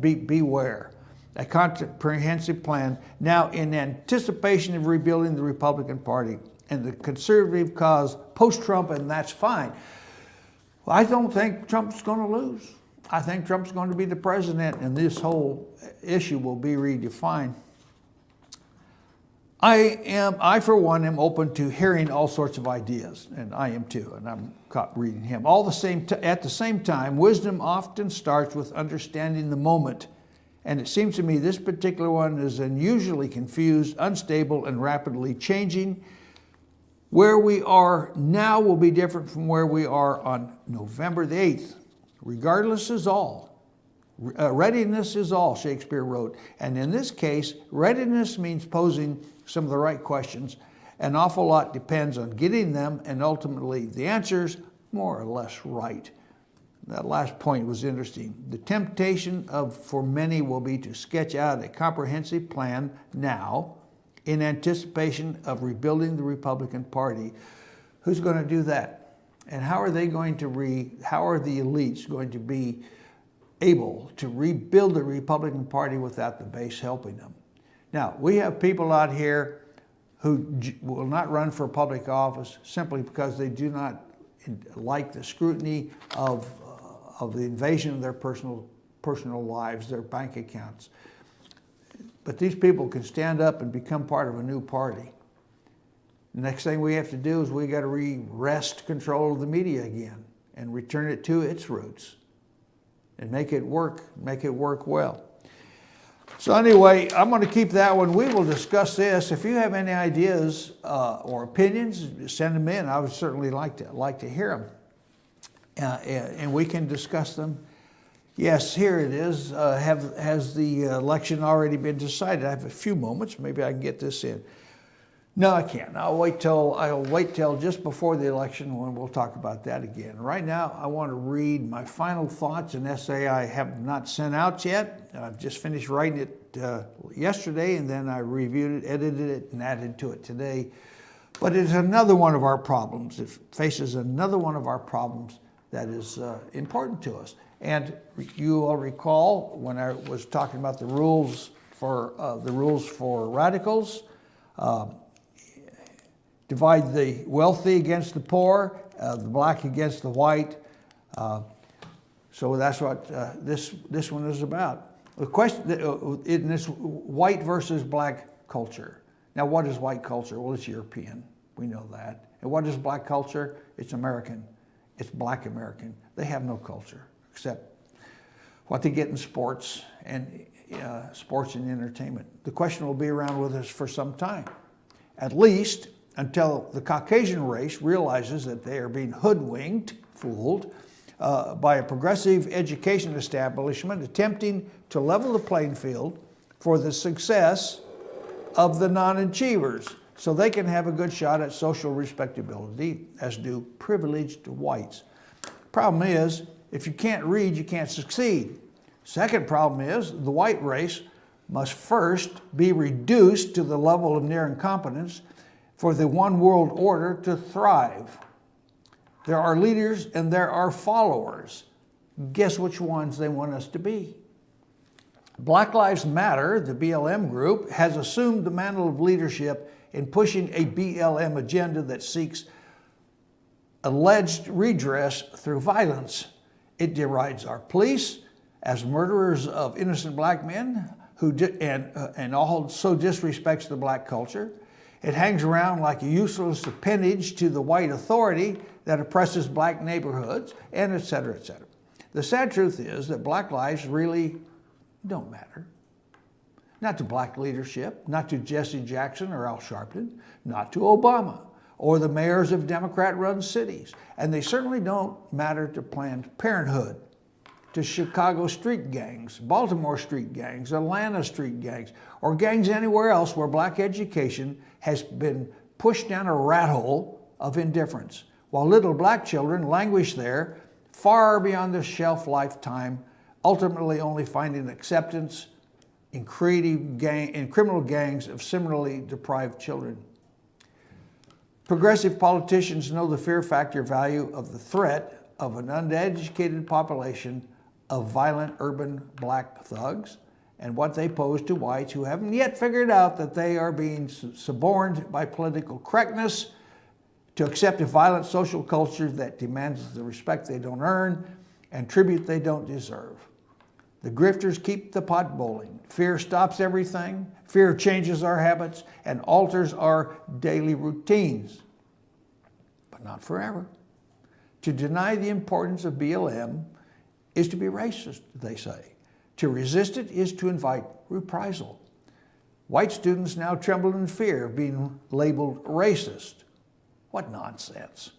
beware. A comprehensive plan now in anticipation of rebuilding the Republican Party and the conservative cause post-Trump, and that's fine. Well, I don't think Trump's going to lose. I think Trump's going to be the president, and this whole issue will be redefined. I for one am open to hearing all sorts of ideas, and I am too, and I'm caught reading him. At the same time, wisdom often starts with understanding the moment And it seems to me this particular one is unusually confused, unstable, and rapidly changing. Where we are now will be different from where we are on November the 8th. Regardless is all. Readiness is all, Shakespeare wrote. And in this case, readiness means posing some of the right questions. An awful lot depends on getting them and ultimately the answers more or less right. That last point was interesting. The temptation for many will be to sketch out a comprehensive plan now in anticipation of rebuilding the Republican Party. Who's going to do that? And how are they going to how are the elites going to be able to rebuild the Republican Party without the base helping them? Now, we have people out here who will not run for public office simply because they do not like the scrutiny of the invasion of their personal lives, their bank accounts. But these people can stand up and become part of a new party. The next thing we have to do is we got to wrest control of the media again and return it to its roots and make it work well. So anyway, I'm going to keep that one. We will discuss this. If you have any ideas or opinions, send them in. I would certainly like to hear them. And we can discuss them. Yes, here it is. Has the election already been decided? I have a few moments. Maybe I can get this in. No, I can't. I'll wait till just before the election when we'll talk about that again. Right now, I want to read my final thoughts, an essay I have not sent out yet. I've just finished writing it yesterday, and then I reviewed it, edited it, and added to it today. But it's another one of our problems. It faces another one of our problems that is important to us. And you will recall when I was talking about the rules for radicals, divide the wealthy against the poor, the black against the white. So that's what this one is about. The question in this white versus black culture. Now, what is white culture? Well, it's European. We know that. And what is black culture? It's American. It's black American. They have no culture except what they get in sports and entertainment. The question will be around with us for some time, at least until the Caucasian race realizes that they are being hoodwinked, fooled, by a progressive education establishment attempting to level the playing field for the success of the non-achievers so they can have a good shot at social respectability, as do privileged whites. Problem is, if you can't read, you can't succeed. Second problem is the white race must first be reduced to the level of near incompetence for the one world order to thrive. There are leaders and there are followers. Guess which ones they want us to be? Black Lives Matter, the BLM group, has assumed the mantle of leadership in pushing a BLM agenda that seeks alleged redress through violence. It derides our police as murderers of innocent black men and also disrespects the black culture. It hangs around like a useless appendage to the white authority that oppresses black neighborhoods, and et cetera, et cetera. The sad truth is that black lives really don't matter. Not to black leadership, not to Jesse Jackson or Al Sharpton, not to Obama or the mayors of Democrat-run cities. And they certainly don't matter to Planned Parenthood, to Chicago street gangs, Baltimore street gangs, Atlanta street gangs, or gangs anywhere else where black education has been pushed down a rat hole of indifference, while little black children languish there far beyond their shelf lifetime, ultimately only finding acceptance in criminal gangs of similarly deprived children. Progressive politicians know the fear factor value of the threat of an uneducated population of violent urban black thugs and what they pose to whites who haven't yet figured out that they are being suborned by political correctness to accept a violent social culture that demands the respect they don't earn and tribute they don't deserve. The grifters keep the pot boiling. Fear stops everything. Fear changes our habits and alters our daily routines, but not forever. To deny the importance of BLM is to be racist, they say. To resist it is to invite reprisal. White students now tremble in fear of being labeled racist. What nonsense.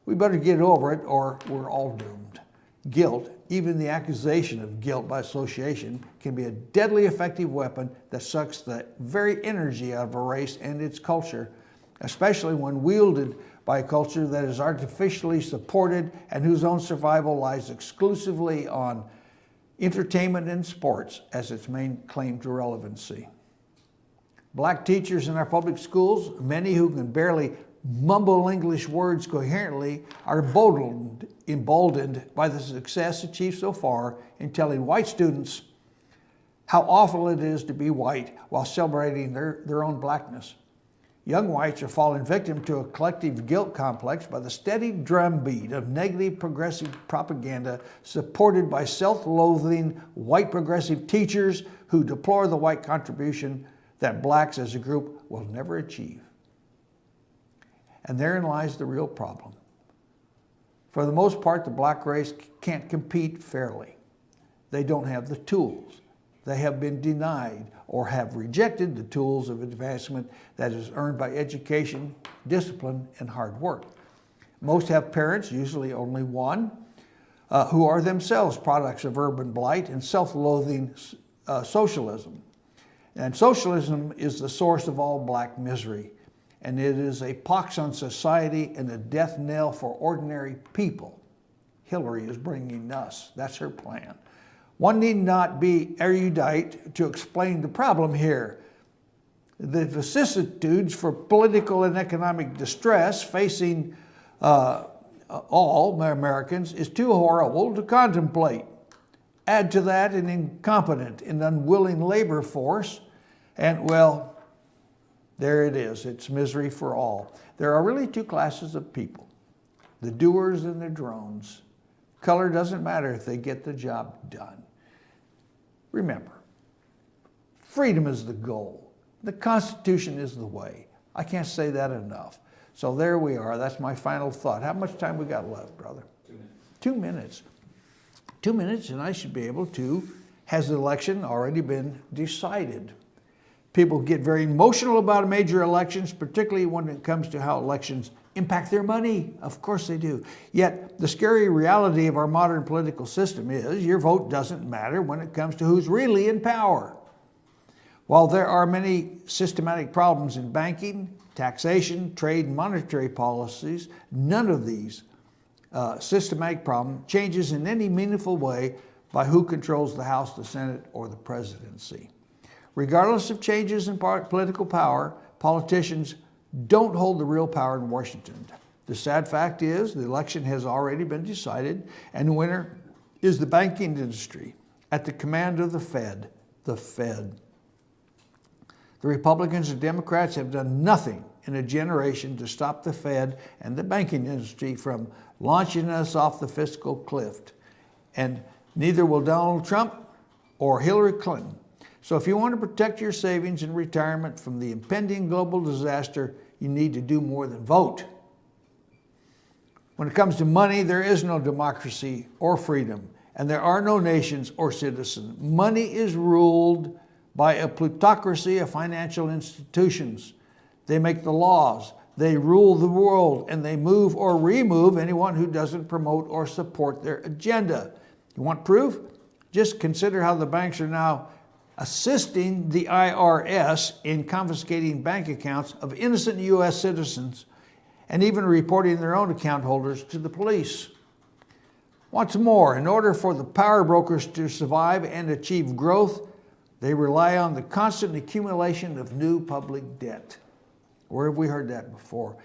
We better get over it or we're all doomed. Guilt, even the accusation of guilt by association, can be a deadly effective weapon that sucks the very energy out of a race and its culture, especially when wielded by a culture that is artificially supported and whose own survival lies exclusively on entertainment and sports as its main claim to relevancy. Black teachers in our public schools, many who can barely mumble English words coherently, are emboldened by the success achieved so far in telling white students how awful it is to be white while celebrating their own blackness. Young whites are falling victim to a collective guilt complex by the steady drumbeat of negative progressive propaganda supported by self-loathing white progressive teachers who deplore the white contribution that blacks as a group will never achieve. And therein lies the real problem. For the most part, the black race can't compete fairly. They don't have the tools. They have been denied or have rejected the tools of advancement that is earned by education, discipline, and hard work. Most have parents, usually only one, who are themselves products of urban blight and self-loathing socialism. And socialism is the source of all black misery, and it is a pox on society and a death knell for ordinary people. Hillary is bringing us. That's her plan. One need not be erudite to explain the problem here. The vicissitudes for political and economic distress facing all Americans is too horrible to contemplate. Add to that an incompetent and unwilling labor force, and well, there it is. It's misery for all. There are really two classes of people, the doers and the drones. Color doesn't matter if they get the job done. Remember, freedom is the goal. The Constitution is the way. I can't say that enough. So there we are. That's my final thought. How much time we got left, brother? 2 minutes. 2 minutes. 2 minutes, and I should be able to. Has the election already been decided? People get very emotional about major elections, particularly when it comes to how elections impact their money. Of course they do. Yet the scary reality of our modern political system is your vote doesn't matter when it comes to who's really in power. While there are many systematic problems in banking, taxation, trade, and monetary policies, none of these systematic problem changes in any meaningful way by who controls the House, the Senate, or the presidency. Regardless of changes in political power, politicians don't hold the real power in Washington. The sad fact is the election has already been decided, and the winner is the banking industry at the command of the Fed. The Fed. The Republicans and Democrats have done nothing in a generation to stop the Fed and the banking industry from launching us off the fiscal cliff. And neither will Donald Trump or Hillary Clinton. So if you want to protect your savings in retirement from the impending global disaster, you need to do more than vote. When it comes to money, there is no democracy or freedom, and there are no nations or citizens. Money is ruled by a plutocracy of financial institutions. They make the laws, they rule the world, and they move or remove anyone who doesn't promote or support their agenda. You want proof? Just consider how the banks are now assisting the IRS in confiscating bank accounts of innocent U.S. citizens and even reporting their own account holders to the police. What's more, in order for the power brokers to survive and achieve growth, they rely on the constant accumulation of new public debt. Where have we heard that before?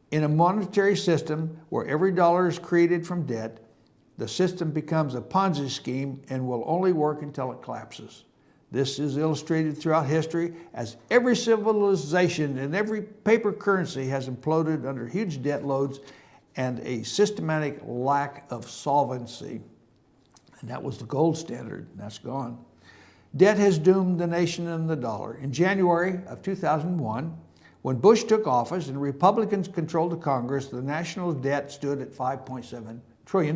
In a monetary system where every dollar is created from debt, the system becomes a Ponzi scheme and will only work until it collapses. This is illustrated throughout history as every civilization and every paper currency has imploded under huge debt loads and a systematic lack of solvency. And that was the gold standard, and that's gone. Debt has doomed the nation and the dollar. In January of 2001, when Bush took office and Republicans controlled the Congress, the national debt stood at $5.7 trillion,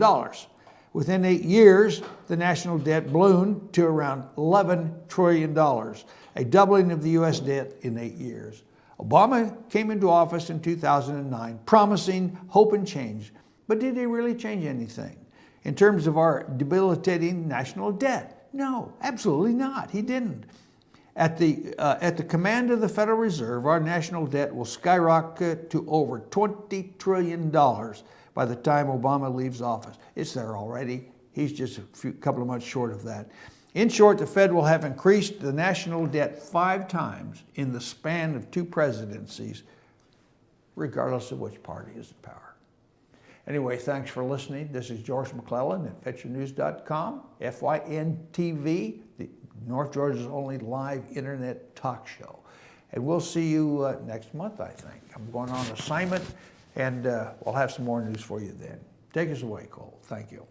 Within 8 years, the national debt ballooned to around $11 trillion, a doubling of the U.S. debt in 8 years. Obama came into office in 2009, promising hope and change. But did he really change anything in terms of our debilitating national debt? No, absolutely not. He didn't. At the command of the Federal Reserve, our national debt will skyrocket to over $20 trillion by the time Obama leaves office. It's there already. He's just a couple of months short of that. In short, the Fed will have increased the national debt 5 times in the span of 2 presidencies, regardless of which party is in power. Anyway, thanks for listening. This is George McClellan at FetcherNews.com, FYNTV, North Georgia's only live internet talk show. And we'll see you next month, I think. I'm going on assignment, and we'll have some more news for you then. Take us away, Cole. Thank you.